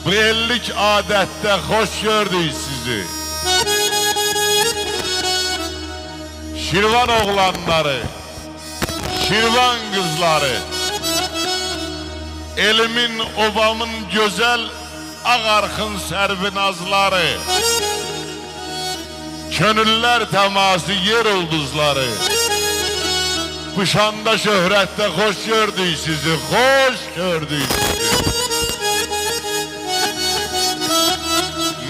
Bu ellik adette hoş gördük sizi. Şirvan oğlanları, Şirvan kızları, elimin obamın güzel ağarxın servinazları, könüller teması yer ulduzları, bu şanda şöhrette hoş gördük sizi, hoş gördük sizi.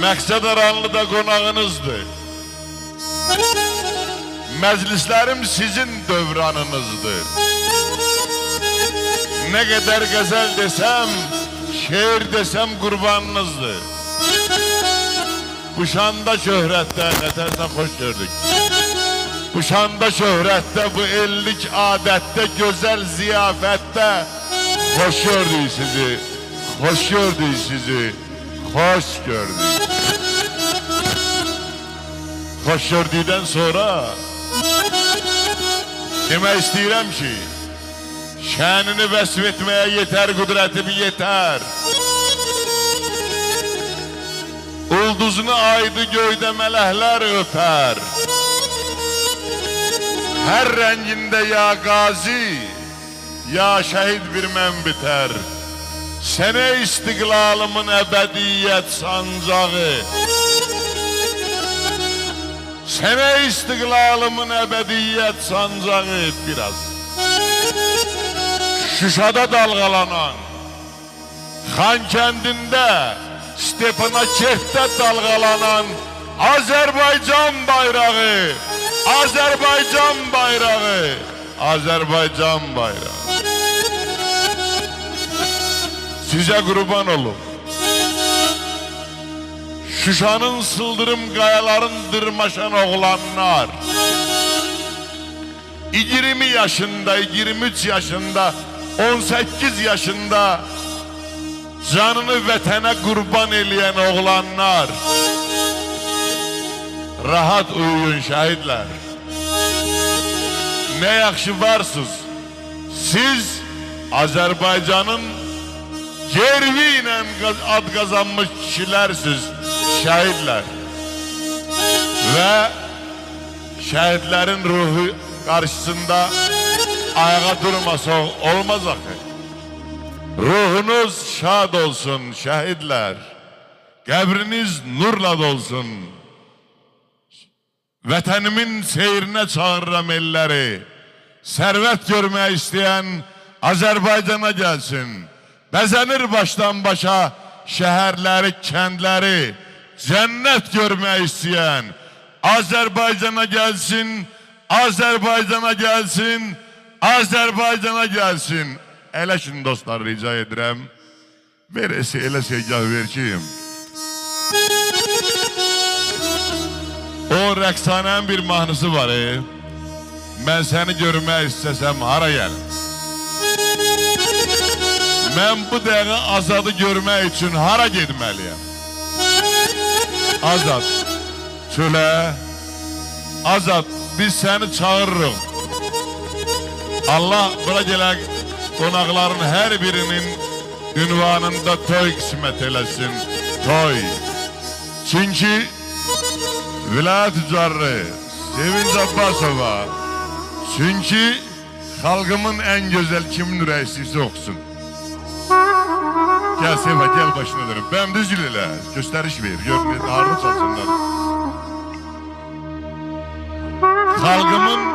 Məqsəd Aranlı'da qonağınızdır. Məclislərim sizin dövranınızdır. Ne kadar güzel desem, şiir desem kurbanınızdır. Bu şanda şöhrette, netersen hoş gördük. Bu şanda şöhrette, bu ellik adette, güzel ziyafette hoş gördük sizi, hoş gördük sizi, hoş gördük. Hoş gördükten sonra demek istəyirəm ki, şənini vəsf etmeye yeter, kudretimi yeter. Ulduzunu aydı göyde melekler öper. Her renginde ya gazi, ya şehit bir men biter. Sene istiklalımın ebediyet sancağı, sene istiklalımın ebediyet sancağı biraz. Şuşada dalgalanan, Xankəndində, Stepanakert dalgalanan Azerbaycan bayrağı, Azerbaycan bayrağı, Azerbaycan bayrağı. Size kurban olun. Şuşanın sıldırım kayaların dırmaşan oğlanlar, 20 yaşında, 23 yaşında, 18 yaşında canını vətənə kurban eleyen oğlanlar, rahat uyuyun şahitler. Ne yaxşı varsınız. Siz Azerbaycan'ın gerviyle ad kazanmış kişilersiniz, şahitler. Ve şehitlerin ruhu karşısında ayağa durmasa olmaz akı. Ruhunuz şad olsun şehitler. Qəbriniz nurla dolsun. Vətənimin seyrine çağırıram elleri. Servet görmək isteyen Azerbaycan'a gelsin. Bezenir baştan başa şehirleri, kentleri. Cennet görmək isteyen Azerbaycan'a gelsin. Azerbaycan'a gelsin. Azerbaycan'a gelsin. Elə şimdi dostlar rica edirəm. Verəsi elə segah verkiyim. O rəqsanənin bir mahnısı var. Mən səni görmək istəsəm hara gəlim? Mən bu dəqiqə Azadı görmək üçün hara getməliyəm? Azad, çölə. Azad, biz səni çağırırıq. Allah bura gələn qonaqların hər birinin ünvanında toy qismət eləsin. Toy. Çünkü vilayət üzarı Sevinç Abbasova, çünkü xalqımın en güzel kimin ürəksisi okusun. Gel Seva, gel başına dönüm. Ben düz ilə gösteriş ver. Görün, harda çalsınlar. Xalqımın